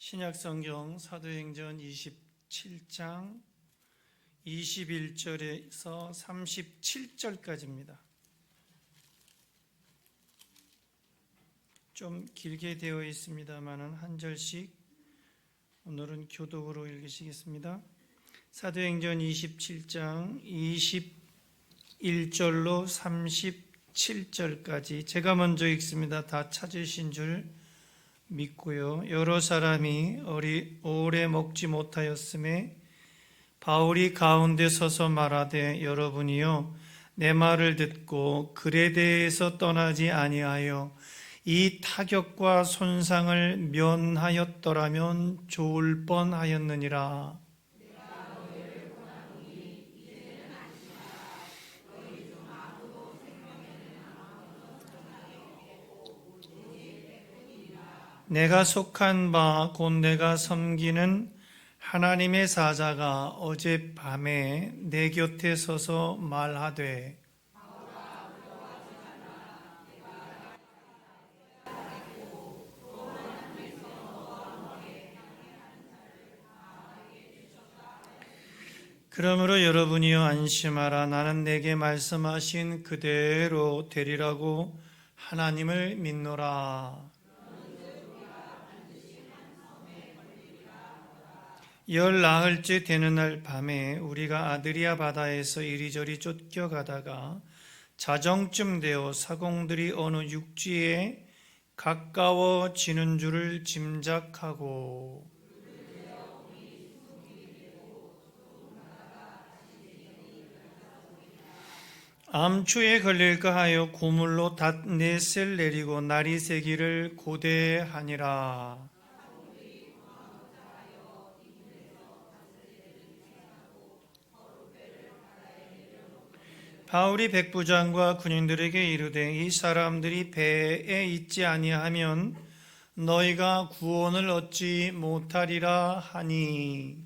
신약성경 사도행전 27장 21절에서 37절까지입니다. 좀 길게 되어 있습니다만 한 절씩 오늘은 교독으로 읽으시겠습니다. 사도행전 27장 21절로 37절까지 제가 먼저 읽습니다. 다 찾으신 줄 믿고요. 여러 사람이 오래 먹지 못하였음에 바울이 가운데 서서 말하되 여러분이요 내 말을 듣고 그레데에서 떠나지 아니하여 이 타격과 손상을 면하였더라면 좋을 뻔하였느니라. 내가 속한 바 곧 내가 섬기는 하나님의 사자가 어젯밤에 내 곁에 서서 말하되 그러므로 여러분이여 안심하라. 나는 내게 말씀하신 그대로 되리라고 하나님을 믿노라. 열 나흘째 되는 날 밤에 우리가 아드리아 바다에서 이리저리 쫓겨가다가 자정쯤 되어 사공들이 어느 육지에 가까워지는 줄을 짐작하고 암초에 걸릴까 하여 고물로 닷넷을 내리고 날이 새기를 고대하니라. 바울이 백부장과 군인들에게 이르되 이 사람들이 배에 있지 아니하면 너희가 구원을 얻지 못하리라 하니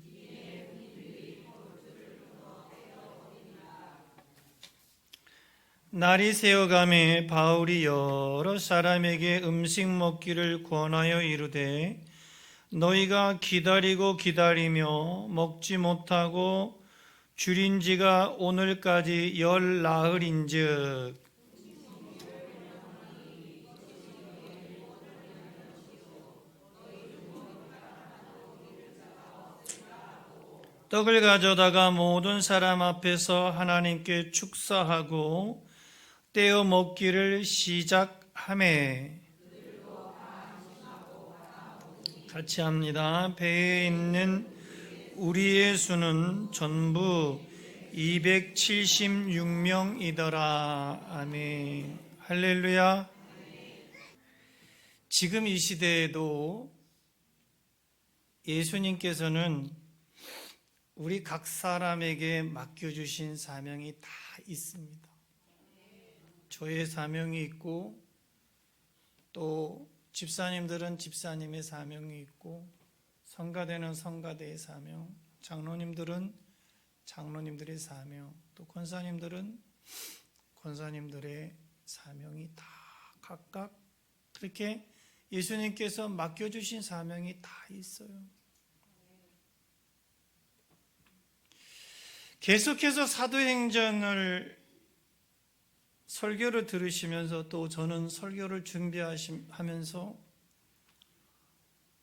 날이 새어가매 바울이 여러 사람에게 음식 먹기를 권하여 이르되 너희가 기다리고 기다리며 먹지 못하고 줄인 지가 오늘까지 열 나흘인즉 떡을 가져다가 모든 사람 앞에서 하나님께 축사하고 떼어 먹기를 시작하매 같이 합니다. 배에 있는 우리의 수는 전부 276명이더라. 아멘. 할렐루야. 지금 이 시대에도 예수님께서는 우리 각 사람에게 맡겨주신 사명이 다 있습니다. 저의 사명이 있고 또 집사님들은 집사님의 사명이 있고 성가대는 성가대의 사명, 장로님들은 장로님들의 사명, 또 권사님들은 권사님들의 사명이 다 각각 그렇게 예수님께서 맡겨주신 사명이 다 있어요. 계속해서 사도행전을 설교를 들으시면서 또 저는 설교를 준비하면서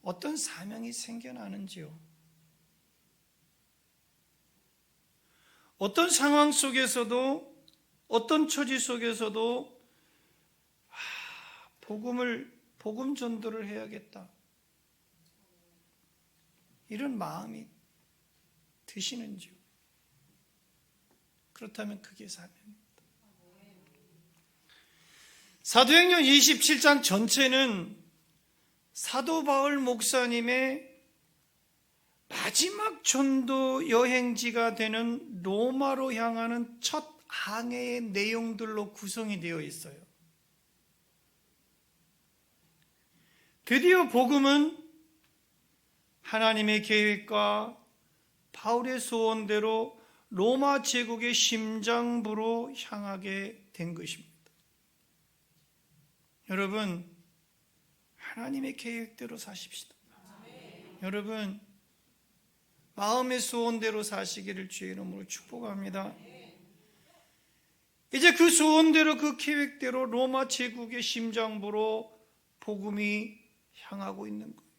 어떤 사명이 생겨나는지요? 어떤 상황 속에서도 어떤 처지 속에서도 복음 전도를 해야겠다 이런 마음이 드시는지요? 그렇다면 그게 사명입니다. 사도행전 27장 전체는 사도 바울 목사님의 마지막 전도 여행지가 되는 로마로 향하는 첫 항해의 내용들로 구성이 되어 있어요. 드디어 복음은 하나님의 계획과 바울의 소원대로 로마 제국의 심장부로 향하게 된 것입니다. 여러분, 하나님의 계획대로 사십시다. 여러분, 마음의 소원대로 사시기를 주의 이름으로 축복합니다. 이제 그 소원대로, 그 계획대로 로마 제국의 심장부로 복음이 향하고 있는 거예요.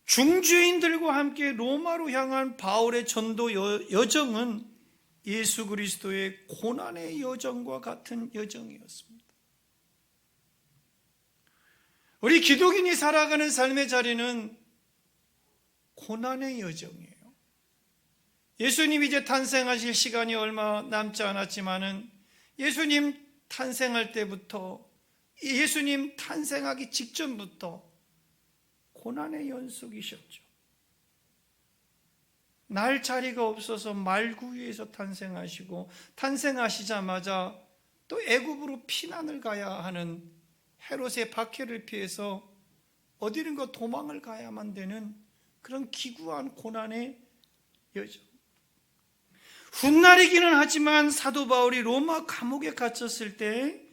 중주인들과 함께 로마로 향한 바울의 전도 여정은 예수 그리스도의 고난의 여정과 같은 여정이었습니다. 우리 기독인이 살아가는 삶의 자리는 고난의 여정이에요. 예수님이 이제 탄생하실 시간이 얼마 남지 않았지만은 예수님 탄생할 때부터, 예수님 탄생하기 직전부터 고난의 연속이셨죠. 날 자리가 없어서 말구 위에서 탄생하시고, 탄생하시자마자 또 애굽으로 피난을 가야 하는 헤롯의 박해를 피해서 어디론가 도망을 가야만 되는 그런 기구한 고난의 여정. 훗날이기는 하지만 사도 바울이 로마 감옥에 갇혔을 때,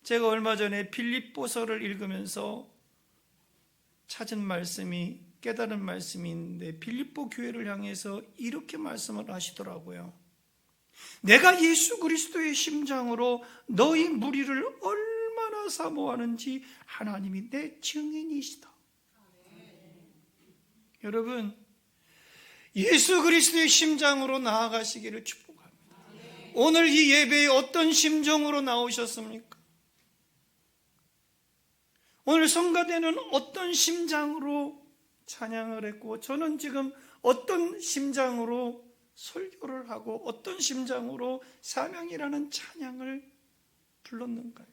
제가 얼마 전에 빌립보서를 읽으면서 찾은 말씀이, 깨달은 말씀이 있는데, 빌립보 교회를 향해서 이렇게 말씀을 하시더라고요. 내가 예수 그리스도의 심장으로 너희 무리를 얼마나 사모하는지 하나님이 내 증인이시다. 여러분, 예수 그리스도의 심장으로 나아가시기를 축복합니다. 오늘 이 예배에 어떤 심정으로 나오셨습니까? 오늘 성가대는 어떤 심장으로 찬양을 했고, 저는 지금 어떤 심장으로 설교를 하고 어떤 심장으로 사명이라는 찬양을 불렀는가요?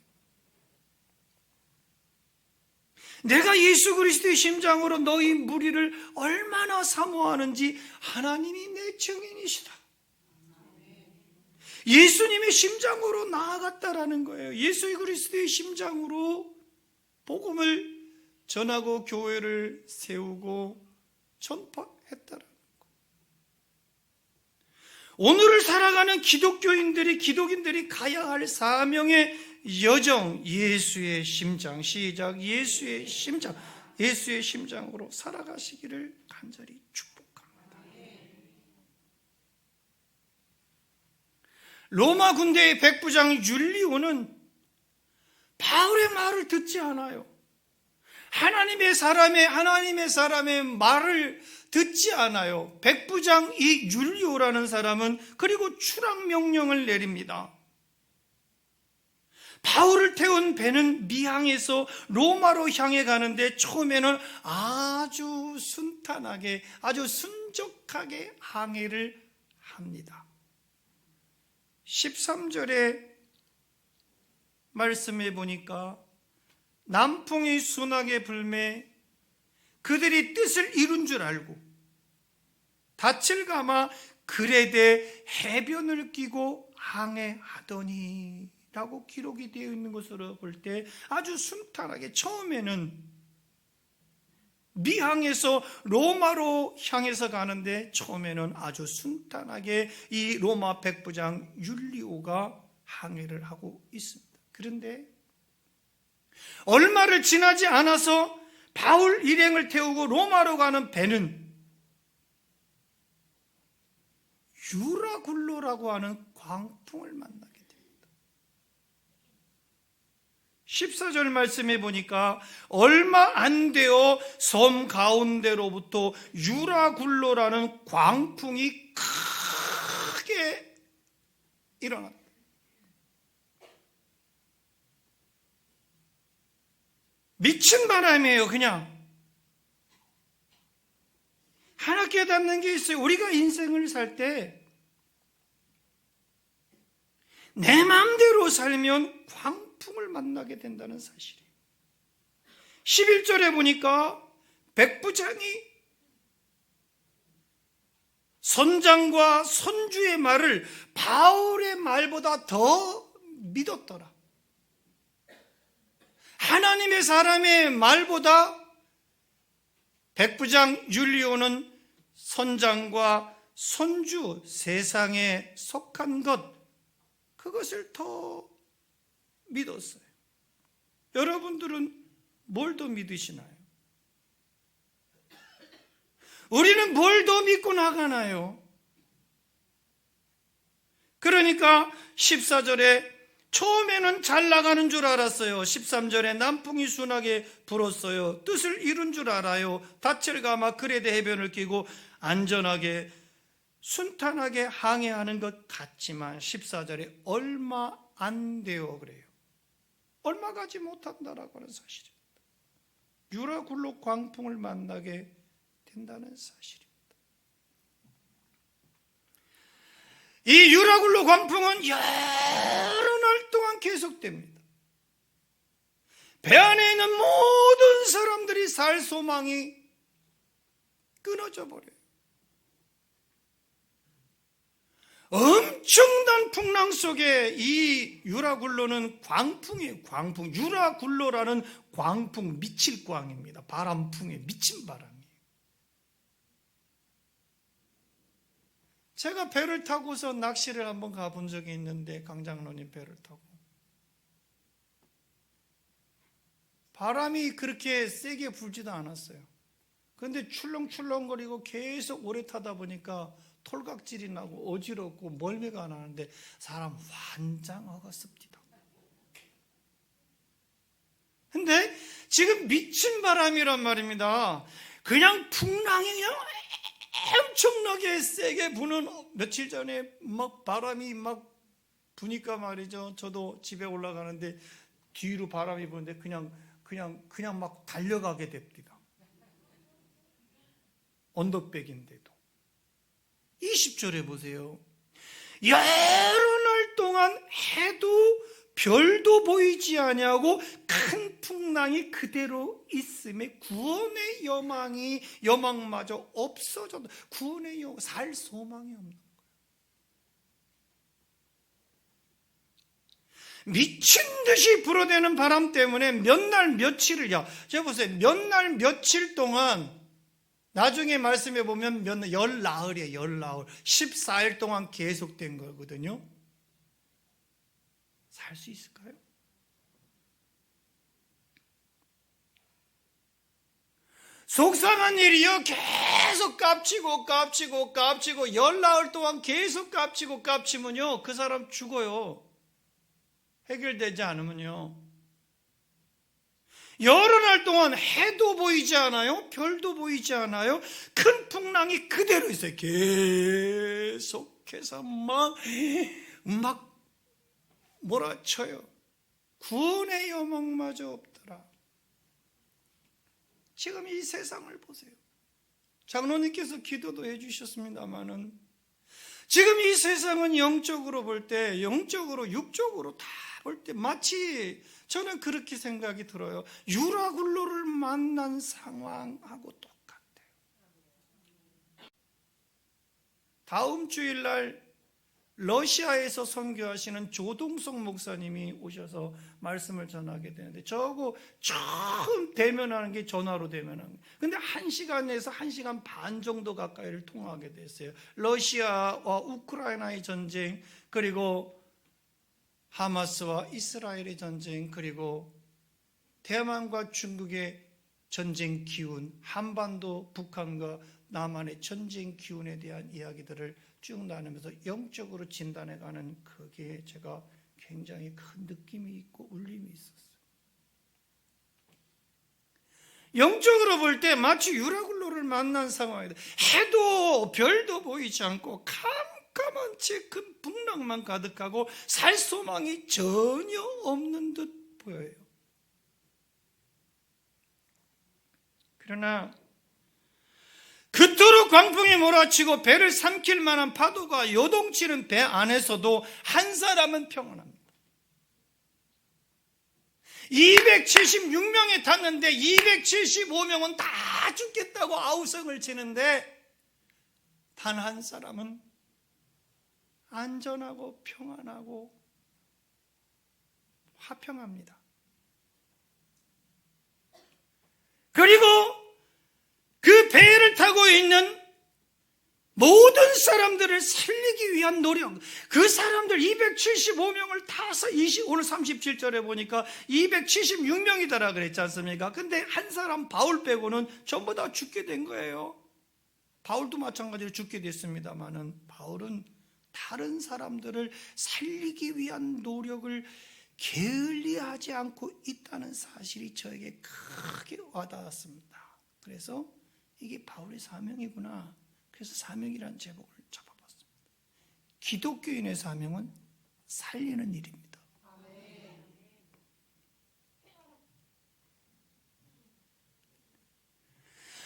내가 예수 그리스도의 심장으로 너희 무리를 얼마나 사모하는지 하나님이 내 증인이시다. 예수님의 심장으로 나아갔다라는 거예요. 예수 그리스도의 심장으로 복음을 전하고 교회를 세우고 전파했다라는 거예요. 오늘을 살아가는 기독인들이 가야 할 사명의 여정, 예수의 심장, 시작, 예수의 심장, 예수의 심장으로 살아가시기를 간절히 축복합니다. 로마 군대의 백부장 율리오는 바울의 말을 듣지 않아요. 하나님의 사람의 말을 듣지 않아요. 백부장 이 율리오라는 사람은 그리고 추락 명령을 내립니다. 바울을 태운 배는 미항에서 로마로 향해 가는데 처음에는 아주 순탄하게, 아주 순적하게 항해를 합니다. 13절에 말씀해 보니까 남풍이 순하게 불매 그들이 뜻을 이룬 줄 알고 닻을 감아 그레데 해변을 끼고 항해하더니 라고 기록이 되어 있는 것으로 볼 때 아주 순탄하게, 처음에는 미항에서 로마로 향해서 가는데 처음에는 아주 순탄하게 이 로마 백부장 율리오가 항해를 하고 있습니다. 그런데 얼마를 지나지 않아서 바울 일행을 태우고 로마로 가는 배는 유라굴로라고 하는 광풍을 만나게 됩니다. 14절 말씀해 보니까 얼마 안 되어 섬 가운데로부터 유라굴로라는 광풍이 크게 일어났다. 미친 바람이에요. 그냥 하나 깨닫는 게 있어요. 우리가 인생을 살 때 내 마음대로 살면 광풍을 만나게 된다는 사실이에요. 11절에 보니까 백부장이 선장과 선주의 말을 바울의 말보다 더 믿었더라. 하나님의 사람의 말보다 백부장 율리오는 선장과 선주, 세상에 속한 것, 그것을 더 믿었어요. 여러분들은 뭘 더 믿으시나요? 우리는 뭘 더 믿고 나가나요? 그러니까 14절에 처음에는 잘 나가는 줄 알았어요. 13절에 남풍이 순하게 불었어요. 뜻을 이룬 줄 알아요. 닻을 감아 그레데 해변을 끼고 안전하게 순탄하게 항해하는 것 같지만 14절에 얼마 안 돼요 그래요. 얼마 가지 못한다라고 하는 사실입니다. 유라굴로 광풍을 만나게 된다는 사실입니다. 이 유라굴로 광풍은 여러 날 동안 계속됩니다. 배 안에 있는 모든 사람들이 살 소망이 끊어져 버려요. 엄청난 풍랑 속에 이 유라굴로는 광풍이에요. 광풍. 유라굴로라는 광풍, 미칠 광입니다. 바람풍에 미친 바람이에요. 제가 배를 타고서 낚시를 한번 가본 적이 있는데 강장로님 배를 타고 바람이 그렇게 세게 불지도 않았어요. 그런데 출렁출렁거리고 계속 오래 타다 보니까 톨각질이 나고 어지럽고 멀미가 나는데 사람 환장하겠습니다. 근데 지금 미친 바람이란 말입니다. 그냥 풍랑이 그냥 엄청나게 세게 부는, 며칠 전에 막 바람이 막 부니까 말이죠. 저도 집에 올라가는데 뒤로 바람이 부는데 그냥 막 달려가게 됩니다. 언더백인데도. 20절에 보세요. 여러 날 동안 해도 별도 보이지 아니하고 큰 풍랑이 그대로 있음에 구원의 여망마저 없어져도 구원의 살 소망이 없는 거예요. 미친 듯이 불어대는 바람 때문에 몇 날 며칠을, 제가 보세요. 몇 날 며칠 동안, 나중에 말씀해 보면 열나흘이에요. 열나흘. 14일 동안 계속된 거거든요. 살 수 있을까요? 속상한 일이요. 계속 깝치고 열나흘 동안 계속 깝치면요. 그 사람 죽어요. 해결되지 않으면요. 여러 날 동안 해도 보이지 않아요. 별도 보이지 않아요. 큰 풍랑이 그대로 있어요. 계속해서 막 몰아쳐요. 구원의 여망마저 없더라. 지금 이 세상을 보세요. 장로님께서 기도도 해주셨습니다마는 지금 이 세상은 영적으로 볼 때, 영적으로 육적으로 다 볼 때 마치 저는 그렇게 생각이 들어요. 유라굴로를 만난 상황하고 똑같아요. 다음 주일날 러시아에서 선교하시는 조동석 목사님이 오셔서 말씀을 전하게 되는데, 저하고 처음 대면하는 게 전화로 대면하는 거예요. 근데 1시간에서 1시간 반 정도 가까이를 통화하게 됐어요. 러시아와 우크라이나의 전쟁, 그리고 하마스와 이스라엘의 전쟁, 그리고 대만과 중국의 전쟁 기운, 한반도 북한과 남한의 전쟁 기운에 대한 이야기들을 쭉 나누면서 영적으로 진단해가는 거기에 제가 굉장히 큰 느낌이 있고 울림이 있었어요. 영적으로 볼 때 마치 유라굴로를 만난 상황이다. 해도 별도 보이지 않고 깜깜한 채 큰 풍랑만 가득하고 살 소망이 전혀 없는 듯 보여요. 그러나 그토록 광풍이 몰아치고 배를 삼킬 만한 파도가 요동치는 배 안에서도 한 사람은 평안합니다. 276명이 탔는데 275명은 다 죽겠다고 아우성을 치는데 단 한 사람은 안전하고 평안하고 화평합니다. 그리고 그 배를 타고 있는 모든 사람들을 살리기 위한 노력, 그 사람들 275명을 타서 오늘 37절에 보니까 276명이더라 그랬지 않습니까? 근데 한 사람 바울 빼고는 전부 다 죽게 된 거예요. 바울도 마찬가지로 죽게 됐습니다마는 바울은 다른 사람들을 살리기 위한 노력을 게을리하지 않고 있다는 사실이 저에게 크게 와닿았습니다. 그래서 이게 바울의 사명이구나. 그래서 사명이라는 제목을 잡아봤습니다. 기독교인의 사명은 살리는 일입니다.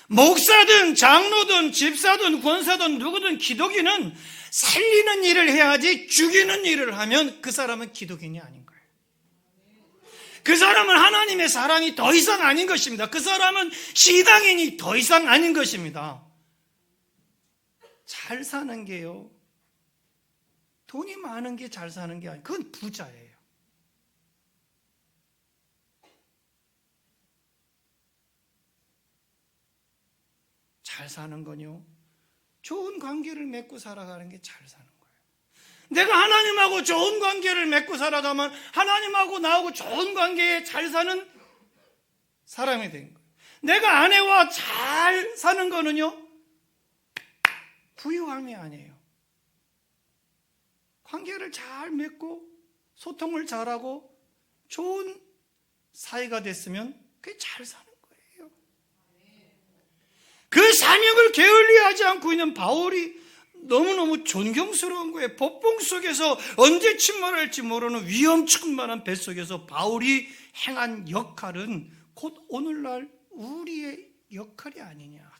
목사든 장로든 집사든 권사든 누구든 기독인은 살리는 일을 해야지 죽이는 일을 하면 그 사람은 기독인이 아닌 거예요. 그 사람은 하나님의 사람이 더 이상 아닌 것입니다. 그 사람은 시당인이 더 이상 아닌 것입니다. 잘 사는 게요, 돈이 많은 게 잘 사는 게 아니에요. 그건 부자예요. 잘 사는 건요, 좋은 관계를 맺고 살아가는 게 잘 사는 거예요. 내가 하나님하고 좋은 관계를 맺고 살아가면 하나님하고 나하고 좋은 관계에 잘 사는 사람이 된 거예요. 내가 아내와 잘 사는 거는요, 부유함이 아니에요. 관계를 잘 맺고 소통을 잘하고 좋은 사이가 됐으면 그게 잘 사는 거예요. 그 사명을 게을리하지 않고 있는 바울이 너무너무 존경스러운 거예요. 법봉 속에서 언제 침몰할지 모르는 위험천만한 배 속에서 바울이 행한 역할은 곧 오늘날 우리의 역할이 아니냐,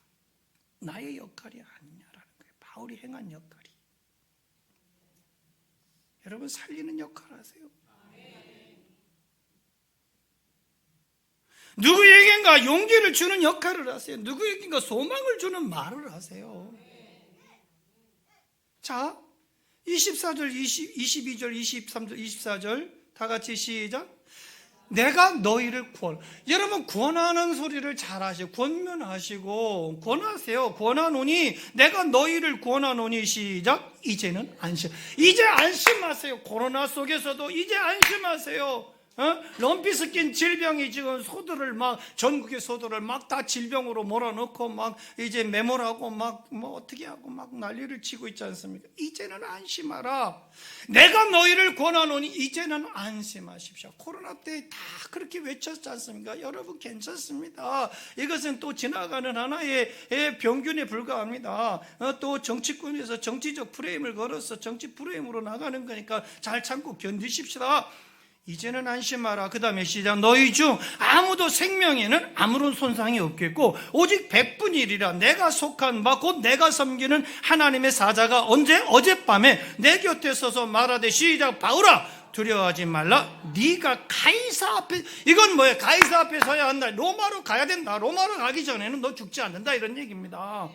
나의 역할이 아니냐라는 거예요. 바울이 행한 역할이. 여러분, 살리는 역할 하세요. 누구에겐가 용기를 주는 역할을 하세요. 누구에겐가 소망을 주는 말을 하세요. 자, 24절, 22절, 23절, 24절 다 같이 시작. 내가 너희를 여러분, 권하는 소리를 잘 하시고 권면하시고 권하세요. 권하노니 내가 너희를 권하노니 시작. 이제는 안심. 이제 안심하세요. 코로나 속에서도 이제 안심하세요. 럼피스 낀 질병이 지금 소들을 전국의 소들을 다 질병으로 몰아넣고 이제 매몰하고 어떻게 하고 난리를 치고 있지 않습니까? 이제는 안심하라. 내가 너희를 권하노니 이제는 안심하십시오. 코로나 때 다 그렇게 외쳤지 않습니까? 여러분, 괜찮습니다. 이것은 또 지나가는 하나의 병균에 불과합니다. 또 정치권에서 정치적 프레임을 걸어서 정치 프레임으로 나가는 거니까 잘 참고 견디십시다. 이제는 안심하라. 그 다음에 시작. 너희 중 아무도 생명에는 아무런 손상이 없겠고 오직 100분이리라. 내가 속한 바 곧 내가 섬기는 하나님의 사자가 어젯밤에 내 곁에 서서 말하되 시작. 바울아, 두려워하지 말라. 네가 가이사 앞에, 이건 뭐예요? 가이사 앞에 서야 한다. 로마로 가야 된다. 로마로 가기 전에는 너 죽지 않는다, 이런 얘기입니다.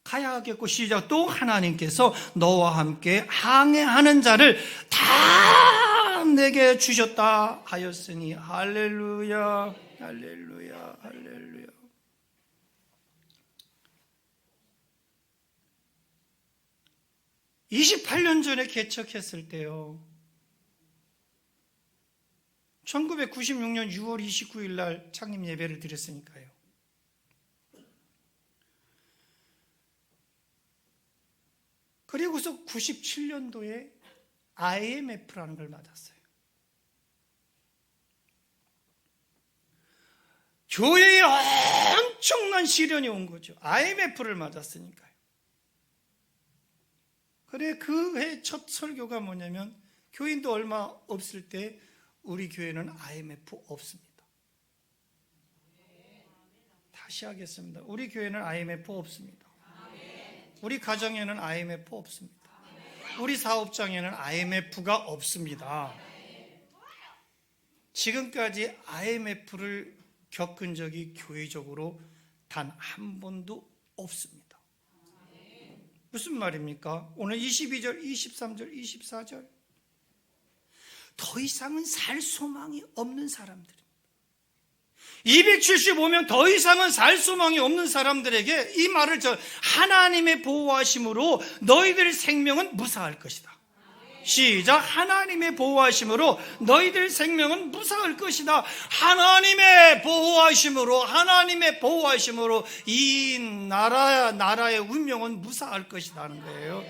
가야 하겠고 시작. 또 하나님께서 너와 함께 항해하는 자를 다 내게 주셨다 하였으니 할렐루야, 할렐루야, 할렐루야. (28년) 전에 개척했을 때요, 1996년 6월 29일 날 창립 예배를 드렸으니까요. 그리고서 97년도에 IMF라는 걸 맞았어요. 교회에 엄청난 시련이 온 거죠. IMF를 맞았으니까요. 그래, 그 해 첫 설교가 뭐냐면, 교인도 얼마 없을 때 우리 교회는 IMF 없습니다. 다시 하겠습니다. 우리 교회는 IMF 없습니다. 우리 가정에는 IMF 없습니다. 우리 사업장에는 IMF가 없습니다. 지금까지 IMF를 겪은 적이 교회적으로 단 한 번도 없습니다. 무슨 말입니까? 오늘 22절, 23절, 24절. 더 이상은 살 소망이 없는 사람들입니다. 275명 더 이상은 살 소망이 없는 사람들에게 이 말을 하나님의 보호하심으로 너희들의 생명은 무사할 것이다. 시작. 하나님의 보호하심으로 너희들 생명은 무사할 것이다. 하나님의 보호하심으로 이 나라의 운명은 무사할 것이다 하는 거예요.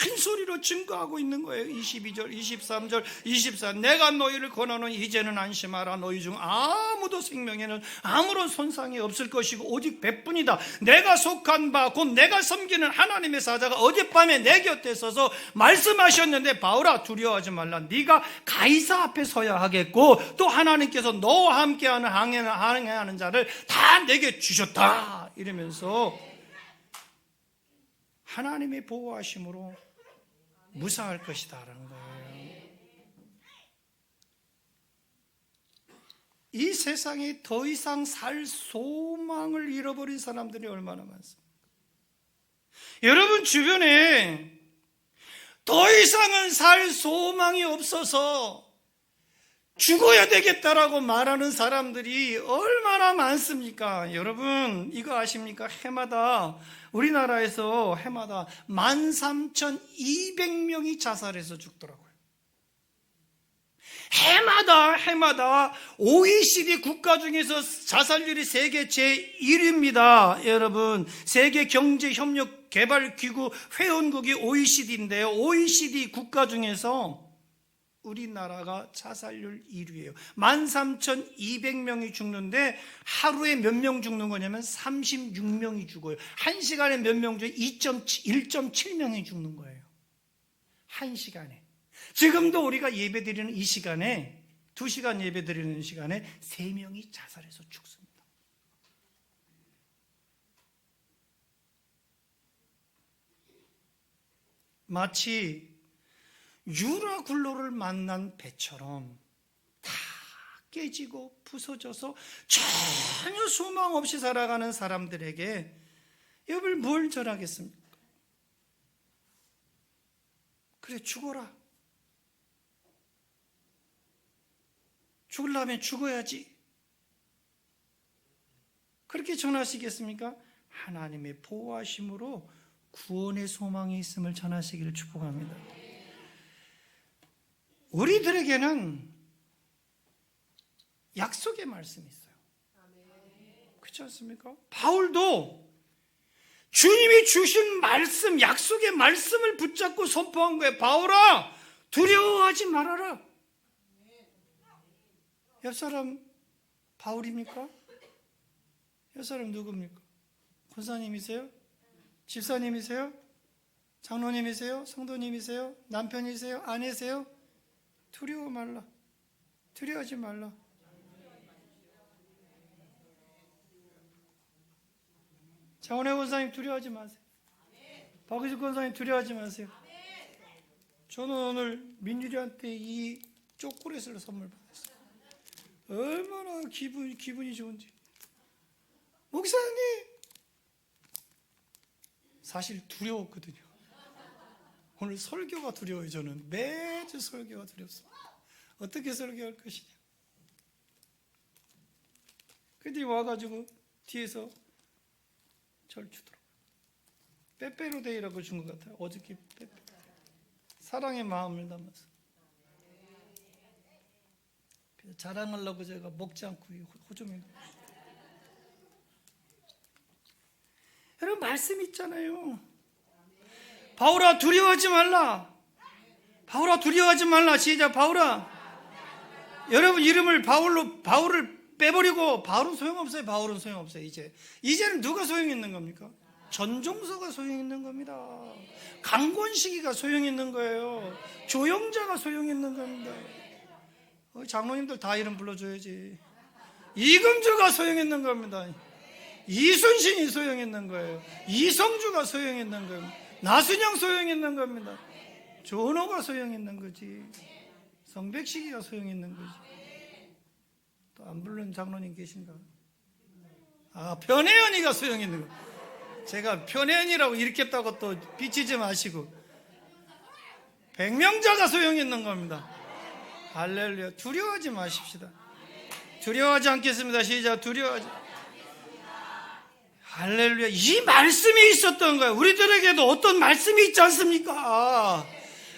큰 소리로 증거하고 있는 거예요. 22절, 23절, 24. 내가 너희를 권하노니 이제는 안심하라. 너희 중 아무도 생명에는 아무런 손상이 없을 것이고 오직 배뿐이다. 내가 속한 바 곧 내가 섬기는 하나님의 사자가 어젯밤에 내 곁에 서서 말씀하셨는데 바울아 두려워하지 말라. 네가 가이사 앞에 서야 하겠고 또 하나님께서 너와 함께하는 항해하는 자를 다 내게 주셨다. 이러면서 하나님의 보호하심으로 무사할 것이다 라는 거예요. 이 세상에 더 이상 살 소망을 잃어버린 사람들이 얼마나 많습니까? 여러분 주변에 더 이상은 살 소망이 없어서 죽어야 되겠다라고 말하는 사람들이 얼마나 많습니까? 여러분 이거 아십니까? 우리나라에서 해마다 13,200명이 자살해서 죽더라고요. 해마다 OECD 국가 중에서 자살률이 세계 제1위입니다. 여러분 세계경제협력개발기구 회원국이 OECD인데요. OECD 국가 중에서 우리나라가 자살률 1위예요. 13,200명이 죽는데 하루에 몇 명 죽는 거냐면 36명이 죽어요. 1시간에 몇 명 중에 1.7명이 죽는 거예요. 1시간에. 지금도 우리가 예배드리는 이 시간에 2시간 예배드리는 시간에 3명이 자살해서 죽습니다. 마치 유라굴로를 만난 배처럼 다 깨지고 부서져서 전혀 소망 없이 살아가는 사람들에게 여러분 뭘 전하겠습니까? 그래 죽어라. 죽으려면 죽어야지. 그렇게 전하시겠습니까? 하나님의 보호하심으로 구원의 소망이 있음을 전하시기를 축복합니다. 우리들에게는 약속의 말씀이 있어요. 그렇지 않습니까? 바울도 주님이 주신 말씀, 약속의 말씀을 붙잡고 선포한 거예요. 바울아, 두려워하지 말아라. 옆 사람 바울입니까? 옆 사람 누굽니까? 권사님이세요? 집사님이세요? 장로님이세요? 성도님이세요? 남편이세요? 아내세요? 두려워 말라. 두려워하지 말라. 장원혜 권사님 두려워하지 마세요. 박의숙 권사님 두려워하지 마세요. 저는 오늘 민유리한테 이 초콜릿을 선물 받았어요. 얼마나 기분이 좋은지. 목사님 사실 두려웠거든요. 오늘 설교가 두려워요. 저는 매주 설교가 두렵습니다. 어떻게 설교할 것이냐. 근데 와가지고 뒤에서 절 주더라고요. 빼빼로데이라고 준 것 같아요. 어저께 빼빼로. 사랑의 마음을 담아서. 그래서 자랑하려고 제가 먹지 않고 호종이. 여러분 말씀 있잖아요. 바울아 두려워하지 말라. 바울아 두려워하지 말라. 시작. 바울아. 여러분 이름을 바울을 빼버리고 바울은 소용없어요. 바울은 소용없어요. 이제는 누가 소용 있는 겁니까? 전종서가 소용 있는 겁니다. 강권식이가 소용 있는 거예요. 조영자가 소용 있는 겁니다. 장로님들 다 이름 불러줘야지. 이금주가 소용 있는 겁니다. 이순신이 소용 있는 거예요. 이성주가 소용 있는 거예요. 나순영 소용 있는 겁니다. 조은호가 소용 있는 거지. 성백식이가 소용 있는 거지. 또 안 부른 장로님 계신가? 편혜연이가 소용 있는 거. 제가 편혜연이라고 읽겠다고 또 비치지 마시고. 백명자가 소용 있는 겁니다. 할렐루야. 두려워하지 마십시다. 두려워하지 않겠습니다. 시작. 두려워하지. 할렐루야. 이 말씀이 있었던 거예요. 우리들에게도 어떤 말씀이 있지 않습니까?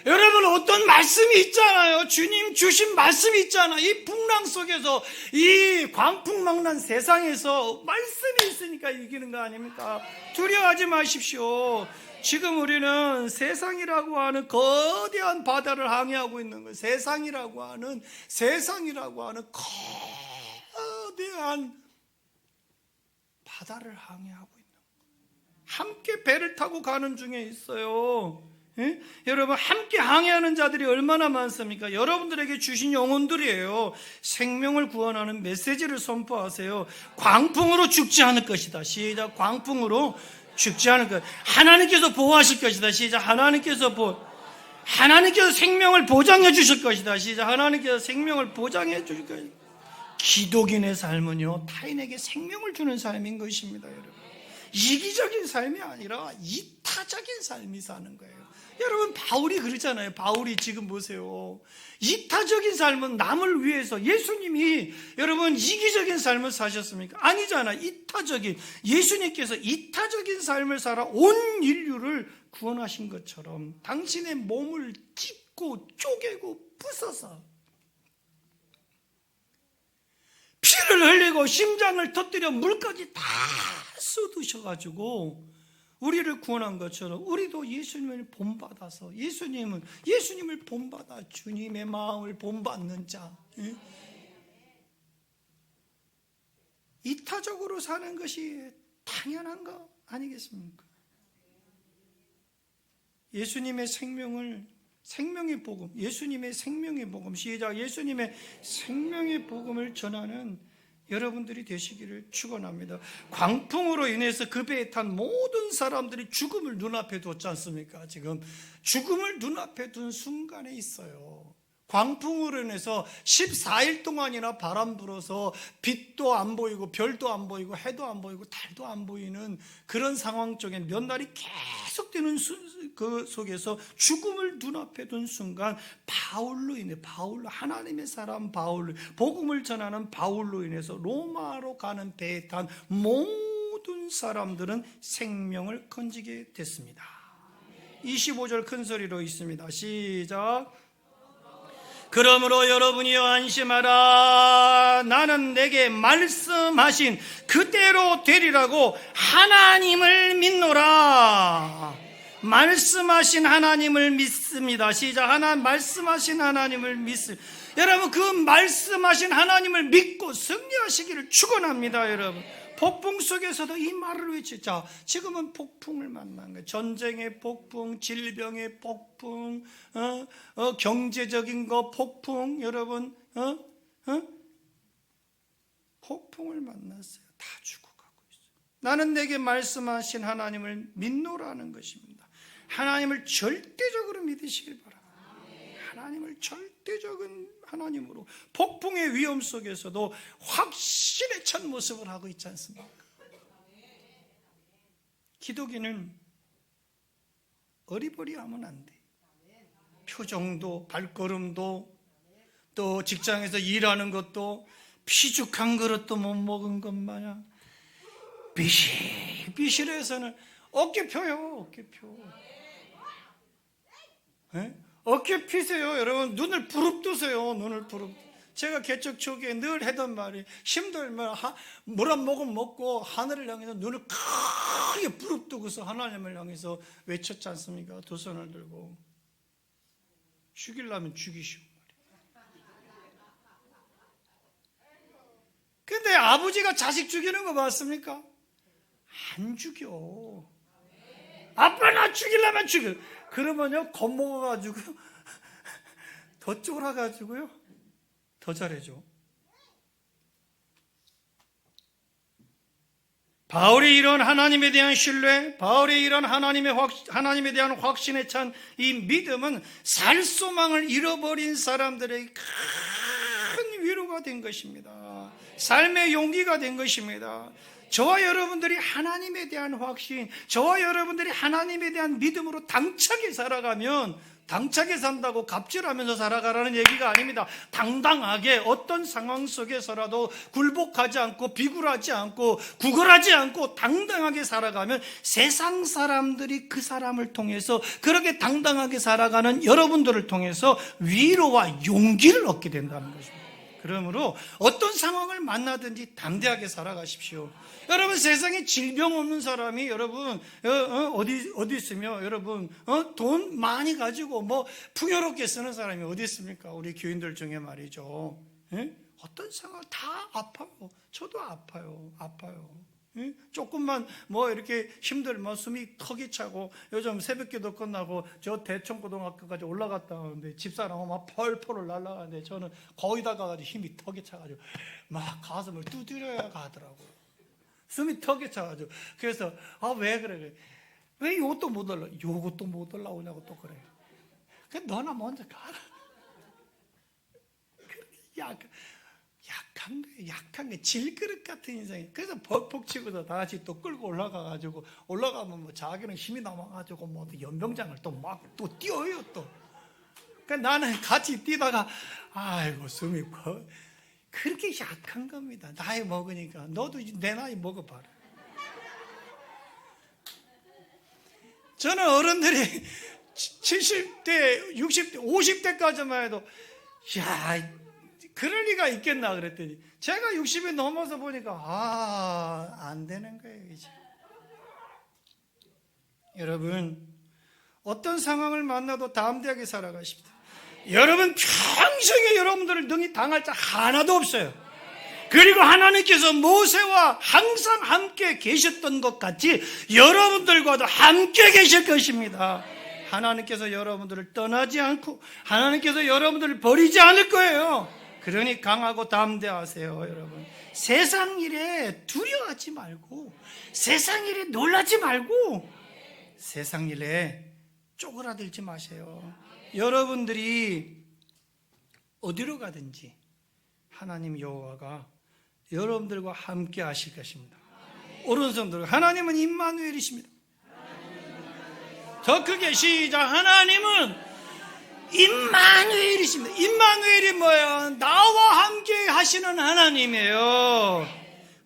여러분, 어떤 말씀이 있잖아요. 주님 주신 말씀이 있잖아요. 이 풍랑 속에서, 이 광풍망란 세상에서 말씀이 있으니까 이기는 거 아닙니까? 두려워하지 마십시오. 지금 우리는 세상이라고 하는 거대한 바다를 항해하고 있는 거예요. 세상이라고 하는 거대한 바다를 항해하고 있는 거예요. 함께 배를 타고 가는 중에 있어요. 예? 여러분, 함께 항해하는 자들이 얼마나 많습니까? 여러분들에게 주신 영혼들이에요. 생명을 구원하는 메시지를 선포하세요. 광풍으로 죽지 않을 것이다. 시작. 광풍으로 죽지 않을 것. 하나님께서 보호하실 것이다. 시작. 하나님께서 생명을 보장해 주실 것이다. 시작. 하나님께서 생명을 보장해 주실 것이다. 기독인의 삶은요, 타인에게 생명을 주는 삶인 것입니다. 여러분, 이기적인 삶이 아니라 이타적인 삶이 사는 거예요. 여러분, 바울이 그러잖아요. 바울이 지금 보세요. 이타적인 삶은 남을 위해서. 예수님이 여러분 이기적인 삶을 사셨습니까? 아니잖아. 이타적인, 예수님께서 이타적인 삶을 살아 온 인류를 구원하신 것처럼 당신의 몸을 찢고 쪼개고 부숴서 피를 흘리고 심장을 터뜨려 물까지 다 쏟으셔가지고 우리를 구원한 것처럼 우리도 예수님을 본받아서, 예수님을 본받아 주님의 마음을 본받는 자, 이타적으로 사는 것이 당연한 거 아니겠습니까? 예수님의 생명의 복음, 예수님의 생명의 복음, 시작. 예수님의 생명의 복음을 전하는 여러분들이 되시기를 축원합니다. 광풍으로 인해서 그 배에 탄 모든 사람들이 죽음을 눈앞에 뒀지 않습니까? 지금 죽음을 눈앞에 둔 순간에 있어요. 광풍으로 인해서 14일 동안이나 바람 불어서 빛도 안 보이고 별도 안 보이고 해도 안 보이고 달도 안 보이는 그런 상황 속에 몇 날이 계속되는 그 속에서 죽음을 눈앞에 둔 순간 바울로 인해, 하나님의 사람 바울, 복음을 전하는 바울로 인해서 로마로 가는 배에 탄 모든 사람들은 생명을 건지게 됐습니다. 25절 큰 소리로 있습니다. 시작. 그러므로 여러분이여 안심하라. 나는 내게 말씀하신 그대로 되리라고 하나님을 믿노라. 말씀하신 하나님을 믿습니다. 시작. 말씀하신 하나님을 믿습니다. 여러분, 그 말씀하신 하나님을 믿고 승리하시기를 축원합니다. 여러분, 폭풍 속에서도 이 말을 외치자. 지금은 폭풍을 만난 거예요. 전쟁의 폭풍, 질병의 폭풍, 경제적인 거 폭풍, 여러분, 폭풍을 만났어요. 다 죽어가고 있어요. 나는 내게 말씀하신 하나님을 믿노라는 것입니다. 하나님을 절대적으로 믿으시길 바랍니다. 하나님을 절대적인 하나님으로 폭풍의 위험 속에서도 확신에 찬 모습을 하고 있지 않습니까? 기독인은 어리버리하면 안 돼. 표정도 발걸음도 또 직장에서 일하는 것도 피죽한 그릇도 못 먹은 것 마냥 비실비실해서는 어깨 펴요. 어깨 펴. 어깨 피세요. 여러분, 눈을 부릅뜨세요. 눈을 제가 개척 초기에 늘 하던 말이, 힘들면 물 한 모금 먹고 하늘을 향해서 눈을 크게 부릅뜨고서 하나님을 향해서 외쳤지 않습니까? 두 손을 들고. 죽이려면 죽이시오. 근데 아버지가 자식 죽이는 거 봤습니까? 안 죽여. 아빠 나 죽이려면 죽여. 그러면요, 겁먹어가지고 더 쫄아가지고요 더 잘해줘. 바울이 이런 하나님에 대한 신뢰, 바울이 이런 하나님에 대한 확신에 찬 이 믿음은 살 소망을 잃어버린 사람들에게 큰 위로가 된 것입니다. 삶의 용기가 된 것입니다. 저와 여러분들이 하나님에 대한 확신, 저와 여러분들이 하나님에 대한 믿음으로 당차게 살아가면 당차게 산다고 갑질하면서 살아가라는 얘기가 아닙니다. 당당하게 어떤 상황 속에서라도 굴복하지 않고 비굴하지 않고 구걸하지 않고 당당하게 살아가면 세상 사람들이 그 사람을 통해서 그렇게 당당하게 살아가는 여러분들을 통해서 위로와 용기를 얻게 된다는 것입니다. 그러므로 어떤 상황을 만나든지 담대하게 살아가십시오. 여러분, 세상에 질병 없는 사람이 여러분 어디 있으며 여러분 돈 많이 가지고 뭐 풍요롭게 쓰는 사람이 어디 있습니까? 우리 교인들 중에 말이죠. 어떤 상황 다 아파요. 저도 아파요. 조금만 뭐 이렇게 힘들면 숨이 턱이 차고, 요즘 새벽기도 끝나고 저 대청고등학교까지 올라갔다 오는데 집사람은 막 펄펄 날아가는데 저는 거의 다 가가지고 힘이 턱이 차가지고 막 가슴을 두드려야 가더라고요. 숨이 턱이 차가지고. 그래서 왜 그래? 왜 이것도 못 올라? 이것도 못 올라오냐고 또 그래. 너나 먼저 가라. 약한 게 질그릇 같은 인생이. 그래서 벅벅 치고서 다 같이 또 끌고 올라가가지고, 올라가면 뭐 자기는 힘이 남아가지고 뭐 연병장을 또 막 또 뛰어요 또. 그러니까 나는 같이 뛰다가 아이고 숨이 그렇게 약한 겁니다. 나이 먹으니까. 너도 내 나이 먹어봐라. 저는 어른들이 70대, 60대, 50대까지만 해도 그럴 리가 있겠나 그랬더니 제가 60이 넘어서 보니까 안 되는 거예요 이제. 여러분, 어떤 상황을 만나도 담대하게 살아가십니다. 여러분, 평생에 여러분들을 능히 당할 자 하나도 없어요. 그리고 하나님께서 모세와 항상 함께 계셨던 것 같이 여러분들과도 함께 계실 것입니다. 하나님께서 여러분들을 떠나지 않고 하나님께서 여러분들을 버리지 않을 거예요. 그러니 강하고 담대하세요. 여러분, 세상 일에 두려워하지 말고, 세상 일에 놀라지 말고, 세상 일에 쪼그라들지 마세요. 여러분들이 어디로 가든지 하나님 여호와가 여러분들과 함께 하실 것입니다. 오른손 들고, 하나님은 임마누엘이십니다. 더 크게 시작. 하나님은 임마누엘이십니다. 임마누엘이 뭐예요? 나와 함께 하시는 하나님이에요.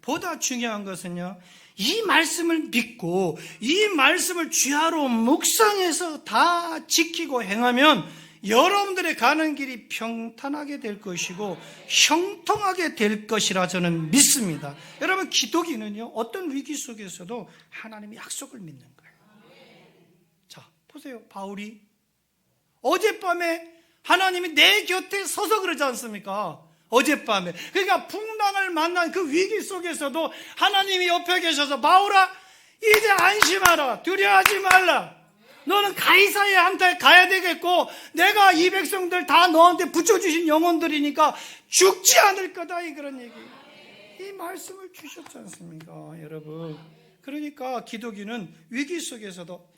보다 중요한 것은요, 이 말씀을 믿고 이 말씀을 주야로 묵상해서 다 지키고 행하면 여러분들의 가는 길이 평탄하게 될 것이고 형통하게 될 것이라 저는 믿습니다. 여러분, 기독인은요, 어떤 위기 속에서도 하나님의 약속을 믿는 거예요. 자, 보세요. 바울이 어젯밤에 하나님이 내 곁에 서서 그러지 않습니까? 어젯밤에. 그러니까 풍랑을 만난 그 위기 속에서도 하나님이 옆에 계셔서, 바울아, 이제 안심하라. 두려워하지 말라. 너는 가이사의 한테 가야 되겠고, 내가 이 백성들 다 너한테 붙여주신 영혼들이니까 죽지 않을 거다. 그런 얘기. 이 말씀을 주셨지 않습니까, 여러분? 그러니까 기독인은 위기 속에서도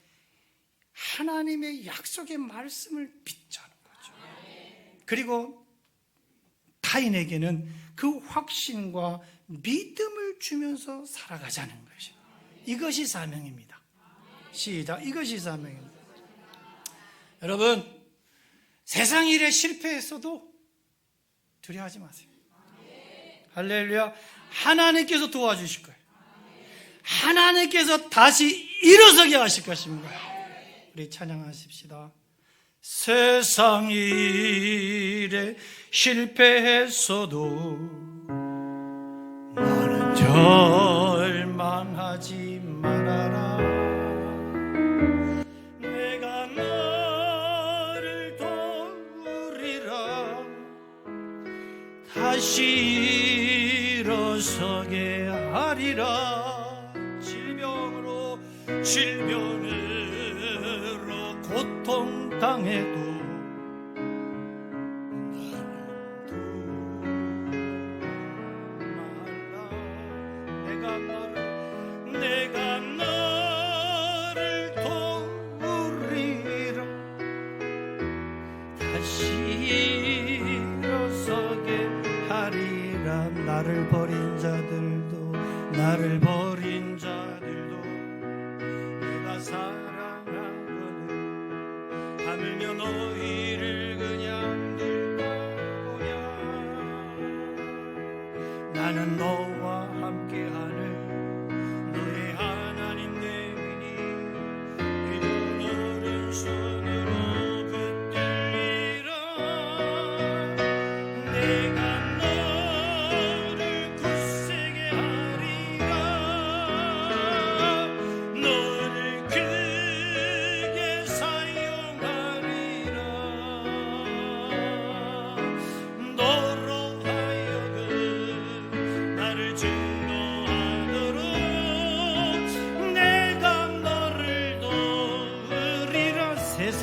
하나님의 약속의 말씀을 믿자는 거죠. 그리고 타인에게는 그 확신과 믿음을 주면서 살아가자는 것이죠. 이것이 사명입니다. 시작. 이것이 사명입니다. 여러분, 세상 일에 실패했어도 두려워하지 마세요. 할렐루야. 하나님께서 도와주실 거예요. 하나님께서 다시 일어서게 하실 것입니다. 우리 찬양하십시다. 세상 일에 실패했어도 나는 절망하지 말아라. 내가 너를 도우리라. 다시 일어서게 하리라. 질병으로 고통당해도 내가 너를 도우리라. 다시 일어서게 하리라. 나를 버린 자들도 내가 사랑하거든. 하물며 너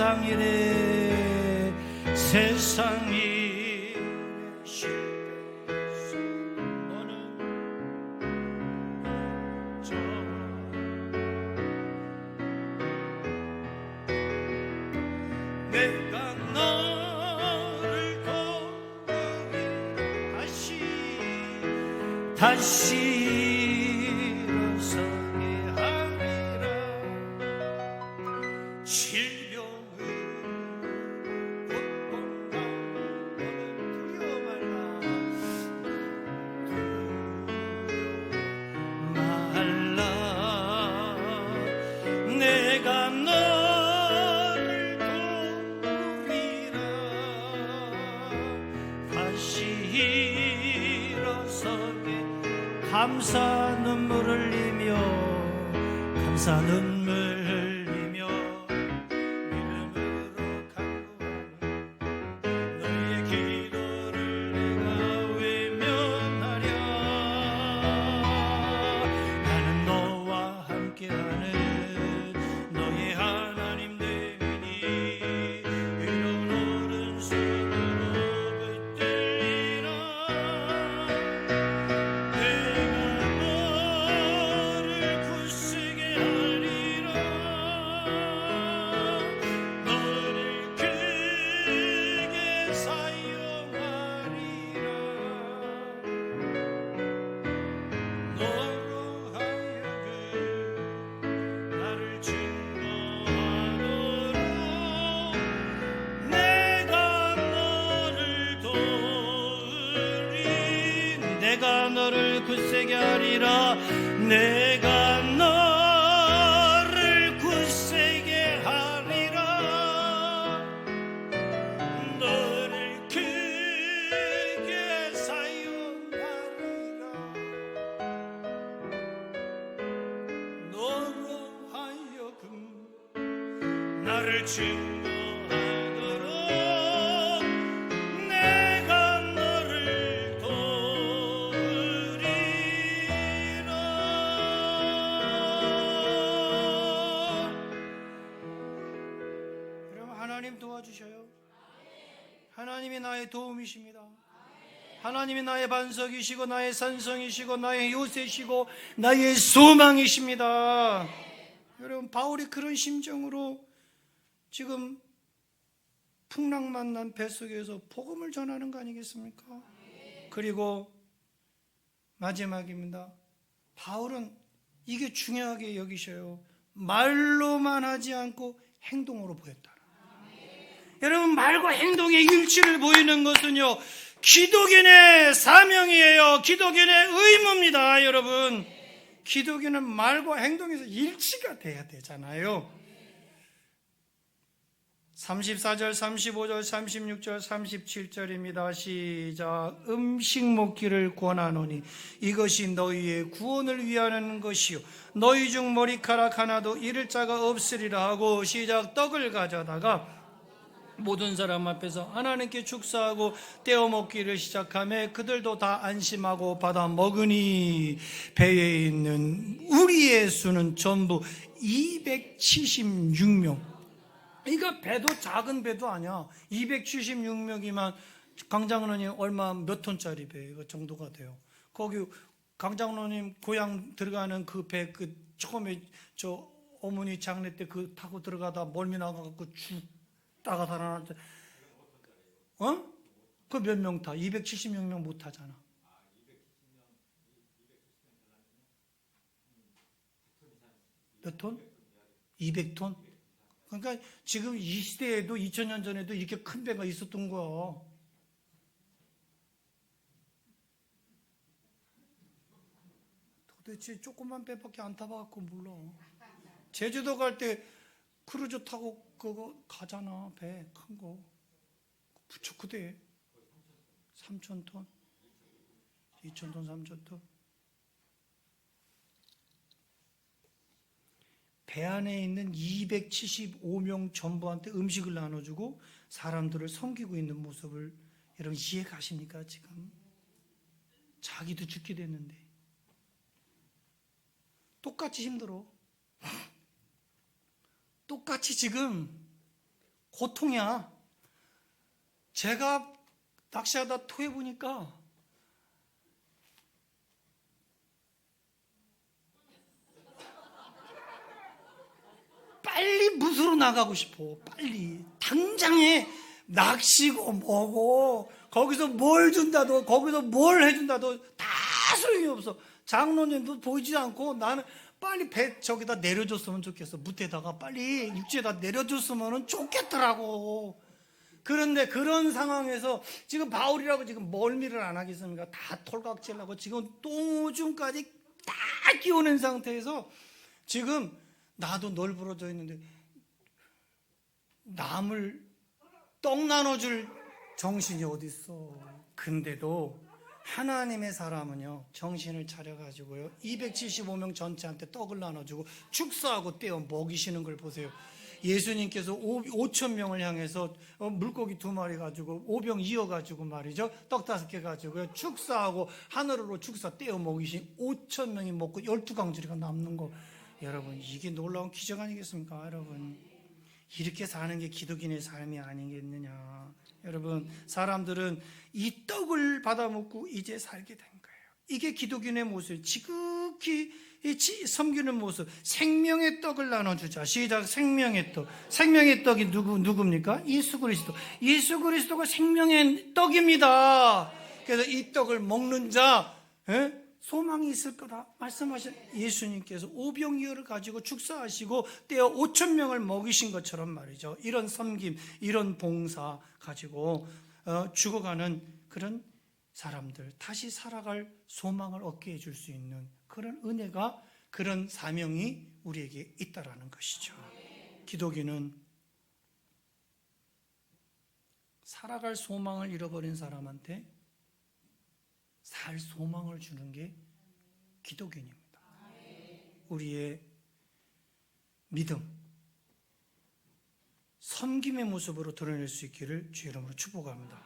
세상이래 세상이 실패했어 너는 저 내가 너를 도우리 다시 일어서게 하리라 질병을 곧본다 너는 두려워 말라 내가 너를 도우리라 다시 일어서게 감사 눈물 흘리며 감사 눈물 흘리며 믿음으로 간구하는 너의 기도를 내가 외면하랴 나는 너와 함께하는 너의 하나님 되니 이런 오른손으로 붙들리라 내가 너를 굳세게 하리라 내가 너를 굳세게 하리라 너를 크게 사용하리라 너로 하여금 나를 증거하도록 내가 너를 하나님 도와주셔요. 하나님이 나의 도움이십니다. 하나님이 나의 반석이시고 나의 산성이시고 나의 요새시고 나의 소망이십니다. 여러분 바울이 그런 심정으로 지금 풍랑 만난 뱃속에서 복음을 전하는 거 아니겠습니까? 그리고 마지막입니다. 바울은 이게 중요하게 여기셔요. 말로만 하지 않고 행동으로 보였다. 여러분 말과 행동의 일치를 보이는 것은요 기독인의 사명이에요. 기독인의 의무입니다. 여러분 기독인은 말과 행동에서 일치가 돼야 되잖아요. 34절, 35절, 36절, 37절입니다. 시작. 음식 먹기를 권하노니 이것이 너희의 구원을 위하는 것이요 너희 중 머리카락 하나도 잃을 자가 없으리라 하고 시작. 떡을 가져다가 모든 사람 앞에서 하나님께 축사하고 떼어 먹기를 시작하며 그들도 다 안심하고 받아 먹으니 배에 있는 우리의 수는 전부 276명. 그러니까 배도 작은 배도 아니야. 276명이면 강장로님 얼마 몇 톤짜리 배 정도가 돼요. 거기 강장로님 고향 들어가는 그 배 그 처음에 저 어머니 장례 때 그 타고 들어가다 멀미 나가갖고 쭉 따가 달아놨대. 그 몇 명 타? 276명 못 타잖아. 몇 톤? 200톤? 그러니까 지금 이 시대에도 2000년 전에도 이렇게 큰 배가 있었던 거야. 도대체 조그만 배밖에 안 타봐갖고 몰라. 제주도 갈 때 크루즈 타고 그거 가잖아. 배 큰 거 부쩍 크대. 3000톤 2000톤 3000톤. 배 안에 있는 275명 전부한테 음식을 나눠주고 사람들을 섬기고 있는 모습을 여러분 이해 가십니까? 지금 자기도 죽게 됐는데 똑같이 힘들어. 똑같이 지금 고통이야. 제가 낚시하다 토해보니까 빨리 무수로 나가고 싶어. 빨리 당장에 낚시고 뭐고 거기서 뭘 준다도 거기서 뭘 해준다도 다 소용이 없어. 장로님도 보이지 않고 나는 빨리 배 저기다 내려줬으면 좋겠어. 무태다가 빨리 육지에다 내려줬으면 좋겠더라고. 그런데 그런 상황에서 지금 바울이라고 지금 멀미를 안 하겠습니까? 다 털각질하고 지금 똥오줌까지 다 끼워낸 상태에서 지금 나도 널브러져 있는데 남을 떡 나눠줄 정신이 어딨어. 근데도 하나님의 사람은요 정신을 차려가지고요 275명 전체한테 떡을 나눠주고 축사하고 떼어 먹이시는 걸 보세요. 예수님께서 5천 명을 향해서 물고기 2마리 가지고 오병 이어가지고 말이죠 떡 5개 가지고 축사하고 하늘으로 축사 떼어 먹이신 5천 명이 먹고 12강줄이가 남는 거. 여러분 이게 놀라운 기적 아니겠습니까? 여러분 이렇게 사는 게 기독인의 삶이 아니겠느냐. 여러분 사람들은 이 떡을 받아 먹고 이제 살게 된 거예요. 이게 기독인의 모습, 지극히 섬기는 모습. 생명의 떡을 나눠주자. 시작. 생명의 떡. 생명의 떡이 누굽니까? 예수 그리스도. 예수 그리스도가 생명의 떡입니다. 그래서 이 떡을 먹는 자 소망이 있을 거다 말씀하신 예수님께서 오병이어를 가지고 축사하시고 떼어 5천 명을 먹이신 것처럼 말이죠. 이런 섬김, 이런 봉사 가지고 죽어가는 그런 사람들, 다시 살아갈 소망을 얻게 해줄 수 있는 그런 은혜가, 그런 사명이 우리에게 있다라는 것이죠. 기독인은 살아갈 소망을 잃어버린 사람한테 살 소망을 주는 게 기독인입니다. 우리의 믿음, 섬김의 모습으로 드러낼 수 있기를 주의 이름으로 축복합니다.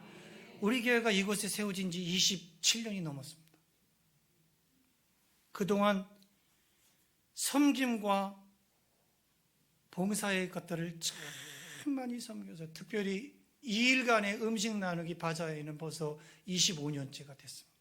우리 교회가 이곳에 세워진 지 27년이 넘었습니다. 그동안 섬김과 봉사의 것들을 참 많이 섬겨서, 특별히 2일간의 음식 나누기 바자회는 벌써 25년째가 됐습니다.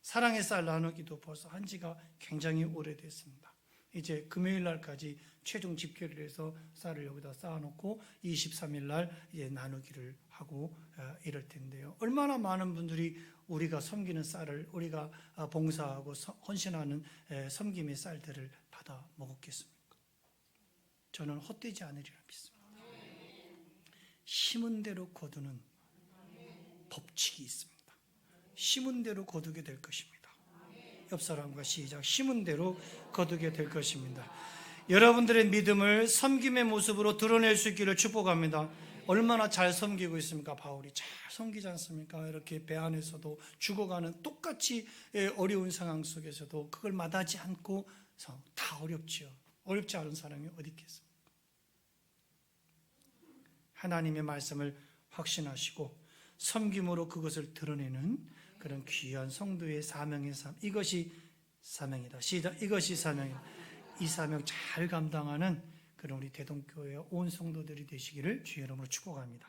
사랑의 쌀 나누기도 벌써 한 지가 굉장히 오래됐습니다. 이제 금요일 날까지 최종 집결을 해서 쌀을 여기다 쌓아놓고 23일 날 이제 나누기를 하고 이럴 텐데요. 얼마나 많은 분들이 우리가 섬기는 쌀을, 우리가 봉사하고 헌신하는 섬김의 쌀들을 받아 먹었겠습니까? 저는 헛되지 않으리라 믿습니다. 심은 대로 거두는 법칙이 있습니다. 심은 대로 거두게 될 것입니다. 옆 사람과 시작. 심은 대로 거두게 될 것입니다. 여러분들의 믿음을 섬김의 모습으로 드러낼 수 있기를 축복합니다. 얼마나 잘 섬기고 있습니까? 바울이 잘 섬기지 않습니까? 이렇게 배 안에서도 죽어가는 똑같이 어려운 상황 속에서도 그걸 마다하지 않고, 다 어렵지요. 어렵지 않은 사람이 어디 있겠습니까? 하나님의 말씀을 확신하시고 섬김으로 그것을 드러내는 그런 귀한 성도의 사명의 삶, 이것이 사명이다. 시작. 이것이 사명이다. 이 사명 잘 감당하는 그런 우리 대동교회 온 성도들이 되시기를 주의 이름으로 축복합니다.